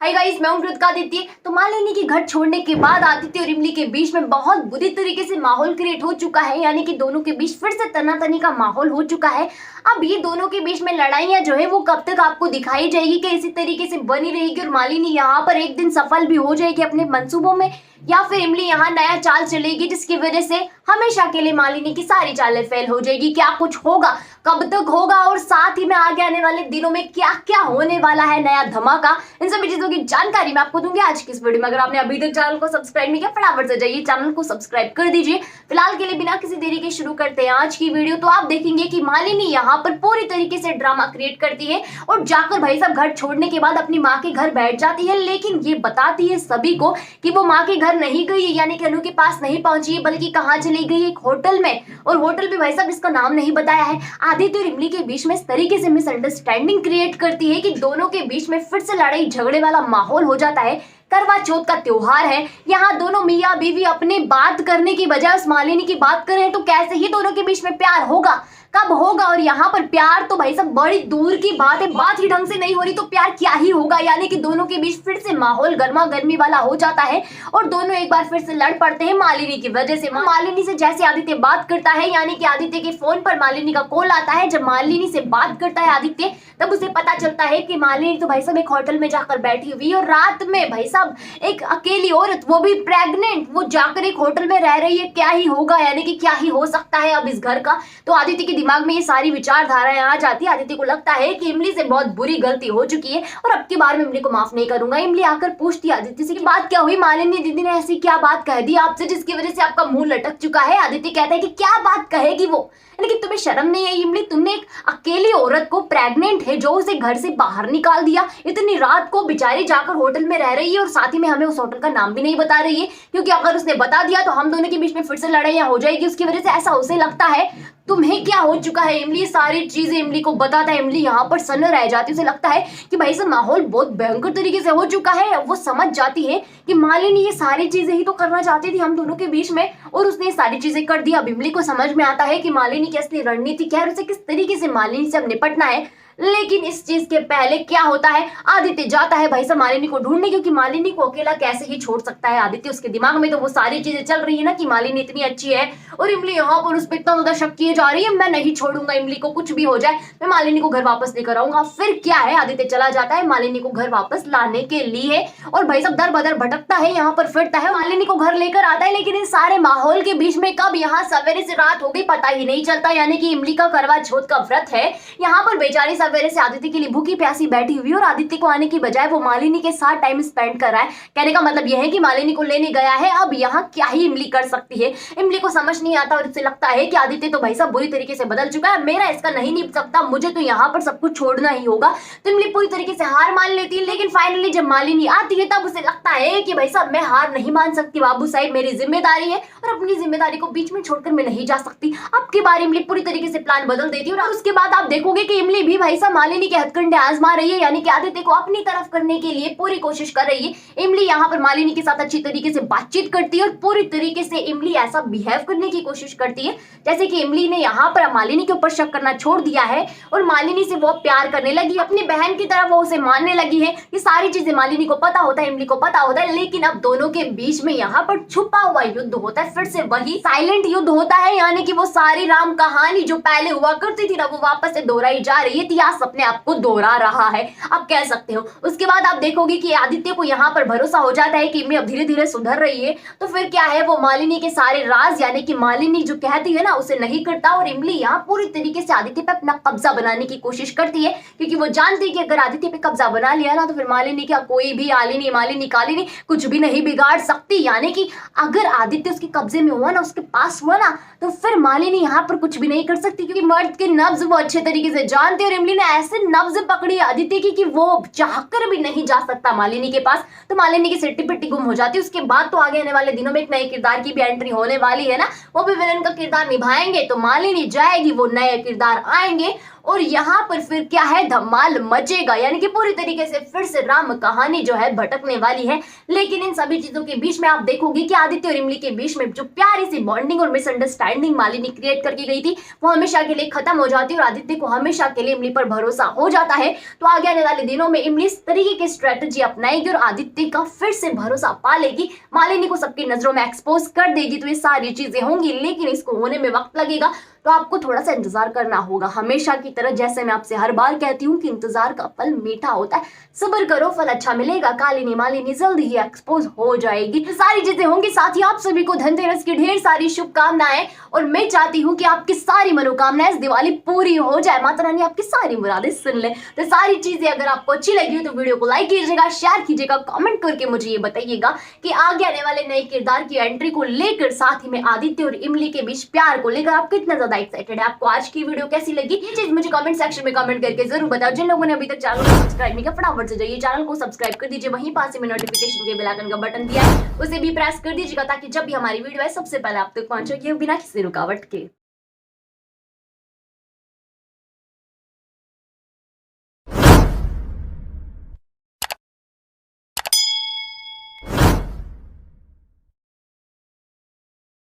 Hi guys, मैं हूं कृतिका आदित्य। तो मालिनी की घर छोड़ने के बाद आदित्य और इमली के बीच में बहुत बुरी तरीके से माहौल क्रिएट हो चुका है, यानी कि दोनों के बीच फिर से तनातनी का माहौल हो चुका है। अब ये दोनों के बीच में लड़ाइयां जो है वो कब तक आपको दिखाई जाएगी कि इसी तरीके से बनी रहेगी और मालिनी यहाँ पर एक दिन सफल भी हो जाएगी अपने मंसूबों में, या फिर इमली यहाँ नया चाल चलेगी जिसकी वजह से हमेशा के लिए मालिनी की सारी चालें फेल हो जाएगी। क्या कुछ होगा, कब तक होगा और साथ ही में आगे आने वाले दिनों में क्या क्या होने वाला है नया धमाका, इन सभी चीजों की जानकारी मैं आपको दूंगी आज की इस वीडियो में। अगर आपने अभी तक चैनल को सब्सक्राइब नहीं किया फटाफट से जाइए चैनल को सब्सक्राइब कर दीजिए। फिलहाल के लिए बिना किसी देरी के शुरू करते हैं आज की वीडियो। तो आप देखेंगे कि मालिनी यहाँ पर पूरी तरीके से ड्रामा क्रिएट करती है और जाकर भाई साहब घर छोड़ने के बाद अपनी माँ के घर बैठ जाती है, लेकिन ये बताती है सभी को कि वो माँ के घर नहीं गई है, यानी कि अनु के पास नहीं पहुंची है, बल्कि कहाँ चली गई, एक होटल में। और होटल भी भाई साहब इसका नाम नहीं बताया है। आदित्य और इमली के बीच में इस तरीके से मिसअंडरस्टैंडिंग क्रिएट करती है कि दोनों के बीच में फिर से लड़ाई झगड़े वाला माहौल हो जाता है। करवा चौथ का त्योहार है, यहाँ दोनों मियाँ बीवी अपने बात करने की बजाय उस मालिनी की बात कर रहे हैं, तो कैसे ही दोनों के बीच में प्यार होगा, कब होगा। और यहाँ पर प्यार तो भाई साहब बड़ी दूर की बात है, बात ही ढंग से नहीं हो रही तो प्यार क्या ही होगा, यानी कि दोनों के बीच फिर से माहौल गर्मा गर्मी वाला हो जाता है और दोनों एक बार फिर से लड़ पड़ते हैं मालिनी की वजह से। मालिनी से जैसे आदित्य बात करता है, यानी कि आदित्य के फोन पर मालिनी का कॉल आता है। जब मालिनी से बात करता है आदित्य, तब उसे पता चलता है कि मालिनी तो भाई साहब एक होटल में जाकर बैठी हुई और रात में भाई साहब एक अकेली औरत, वो भी प्रेग्नेंट, वो जाकर एक होटल में रह रही है। क्या ही होगा, यानी कि क्या ही हो सकता है अब इस घर का। तो आदित्य के दिमाग में ये सारी विचारधाराएं आ जाती है। आदित्य को लगता है कि इमली से बहुत बुरी गलती हो चुकी है और अब की बार में इमली को माफ नहीं करूंगा। इमली आकर पूछती है आदित्य से कि बात क्या हुई, मालिनी दीदी ने ऐसी क्या बात कह दी आपसे जिसकी वजह से आपका मुंह लटक चुका है। आदित्य कहता है कि क्या बात कहेगी वो, लेकिन तुम्हें शर्म नहीं है इमली, तुमने एक अकेली औरत को, प्रेग्नेंट है, जो उसे घर से बाहर निकाल दिया, इतनी रात को बेचारी जाकर होटल में रह रही है और साथ ही में हमें उस होटल का नाम भी नहीं बता रही है, क्योंकि अगर उसने बता दिया तो हम दोनों के बीच में फिर से लड़ाइयां हो जाएगी उसकी वजह से। ऐसा उसे लगता है। तुम्हें क्या हो चुका है इमली, सारी चीजें इमली को बताता है। इमली यहाँ पर सन्न रह जाती है, उसे लगता है कि भाई साहब माहौल बहुत भयंकर तरीके से हो चुका है। वो समझ जाती है कि मालिनी ये सारी चीजें ही तो करना चाहती थी हम दोनों के बीच में और उसने ये सारी चीजें कर दी। अब इमली को समझ में आता है कि मालिनी की असली रणनीति क्या है, उसे किस तरीके से मालिनी से अब निपटना है। लेकिन इस चीज के पहले क्या होता है, आदित्य जाता है भाई साहब मालिनी को ढूंढने, क्योंकि मालिनी को अकेला कैसे ही छोड़ सकता है आदित्य। उसके दिमाग में तो वो सारी चीजें चल रही है ना कि मालिनी इतनी अच्छी है और इमली यहाँ पर उस पर इतना ज्यादा शक किए जा रही है, मैं नहीं छोड़ूंगा इमली को, कुछ भी हो जाए मैं मालिनी को घर वापस लेकर आऊंगा। फिर क्या है, आदित्य चला जाता है मालिनी को घर वापस लाने के लिए और भाई साहब दर बदर भटकता है, यहाँ पर फिरता है, मालिनी को घर लेकर आता है। लेकिन इस सारे माहौल के बीच में कब यहाँ सवेरे से रात हो गई पता ही नहीं चलता, यानी कि इमली का करवा चौथ का व्रत है। यहाँ पर बेचारी सवेरे से आदित्य के लिए भूखी प्यासी बैठी हुई और आदित्य को आने की बजाय वो मालिनी के साथ टाइम स्पेंड कर रहा है। कहने का मतलब यह है कि मालिनी को लेने गया है। अब यहाँ क्या ही इमली कर सकती है, इमली को समझ नहीं आता और उसे लगता है कि आदित्य तो भाई साहब बुरी तरीके से बदल चुका है, मेरा इसका नहीं निभ सकता, मुझे तो यहाँ पर सब कुछ छोड़ना ही होगा। तो इमली पूरी तरीके से हार मान लेती है। लेकिन फाइनली जब मालिनी आती है तब उसे लगता है कि भाई साहब मैं हार नहीं मान सकती, बाबू साहब मेरी जिम्मेदारी है और अपनी जिम्मेदारी को बीच में छोड़कर मैं नहीं जा सकती। अब की बार इमली पूरी तरीके से प्लान बदल देती है और उसके बाद आप देखोगे कि इमली भी भाई साहब मालिनी के हथकंडे आजमा रही है, यानी कि आदित्य को अपनी तरफ करने के लिए पूरी कोशिश कर रही है। इमली यहाँ पर मालिनी के साथ अच्छी तरीके से बातचीत करती है और पूरी तरीके से इमली ऐसा बिहेव करने की कोशिश करती है जैसे कि इमली ने यहाँ पर मालिनी के ऊपर शक करना छोड़ दिया है और मालिनी से वो प्यार करने लगी, अपनी बहन की तरह वो उसे मानने लगी है। ये सारी चीजें मालिनी को पता होता है, इमली को पता होता है, लेकिन अब दोनों के बीच में यहाँ पर छुपा हुआ युद्ध होता है, फिर से वही साइलेंट युद्ध होता है, यानी कि वो सारी राम कहानी जो पहले हुआ करती थी ना वो वापस से दोहराई जा रही है, इतिहास अपने आप को दोहरा रहा है आप कह सकते हो। उसके बाद आप देखोगे कि आदित्य को यहाँ पर भरोसा हो जाता है कि इमली अब धीरे धीरे सुधर रही है। तो फिर क्या है, वो मालिनी के सारे राज, यानी कि मालिनी जो कहती है ना उसे नहीं करता और इमली यहाँ पूरी तरीके से आदित्य पे अपना कब्जा बनाने की कोशिश करती है, क्योंकि वो जानती है कि अगर आदित्य पे कब्जा बना लिया ना तो फिर मालिनी क्या कोई भी आलिनी मालिनी कालिनी कुछ भी नहीं बिगाड़ सकती। यानी कि अगर आदित्य उसके कब्जे में हुआ ना, उसके पास हुआ ना, तो फिर मालिनी यहाँ पर कुछ भी नहीं कर सकती, क्योंकि मर्द के नब्ज वो अच्छे तरीके से जानते और इमली ने ऐसे नब्ज पकड़ी आदित्य की कि वो चाहकर भी नहीं जा सकता मालिनी के पास। तो मालिनी की सिट्टी पिट्टी गुम हो जाती है। उसके बाद तो आगे आने वाले दिनों में एक नए किरदार की भी एंट्री होने वाली है ना, वो भी विलन का किरदार निभाएंगे, तो मालिनी जाएगी, वो नए किरदार आएंगे और यहाँ पर फिर क्या है, धमाल मचेगा, यानी कि पूरी तरीके से फिर से राम कहानी जो है भटकने वाली है। लेकिन इन सभी चीजों के बीच में आप देखोगे कि आदित्य और इमली के बीच में जो प्यारी सी बॉन्डिंग और मिसअंडरस्टैंडिंग मालिनी क्रिएट करके गई थी वो हमेशा के लिए खत्म हो जाती है और आदित्य को हमेशा के लिए इमली पर भरोसा हो जाता है। तो आगे आने वाले दिनों में इमली इस तरीके की स्ट्रेटेजी अपनाएगी और आदित्य का फिर से भरोसा पा लेगी, मालिनी को सबकी नजरों में एक्सपोज कर देगी। तो ये सारी चीजें होंगी, लेकिन इसको होने में वक्त लगेगा, तो आपको थोड़ा सा इंतजार करना होगा। हमेशा की तरह जैसे मैं आपसे हर बार कहती हूँ कि इंतजार का फल मीठा होता है, सब्र करो फल अच्छा मिलेगा। कालिनी मालिनी जल्दी ही एक्सपोज हो जाएगी, तो सारी चीजें होंगी। साथ ही आप सभी को धनतेरस की ढेर सारी शुभकामनाएं और मैं चाहती हूँ कि आपकी सारी मनोकामनाएं इस दिवाली पूरी हो जाए, माता रानी आपकी सारी मुरादें सुन ले। तो सारी चीजें अगर आपको अच्छी लगी हो तो वीडियो को लाइक कीजिएगा, शेयर कीजिएगा, कमेंट करके मुझे ये बताइएगा कि आगे आने वाले नए किरदार की एंट्री को लेकर, साथ ही में आदित्य और इमली के बीच प्यार को लेकर आप कितना ज्यादा एक्साइटेड है। आपको आज की वीडियो कैसी लगी ये चीज मुझे कमेंट सेक्शन में कमेंट करके जरूर बताओ। जिन लोगों ने अभी तक चैनल को सब्सक्राइब नहीं किया फटाफट से जाइए चैनल को सब्सक्राइब कर दीजिए, वहीं पास में नोटिफिकेशन के बेल आइकन का बटन दिया है उसे भी प्रेस कर दीजिएगा ताकि जब भी हमारी वीडियो है सबसे पहले आप तक पहुंचे बिना किसी रुकावट के।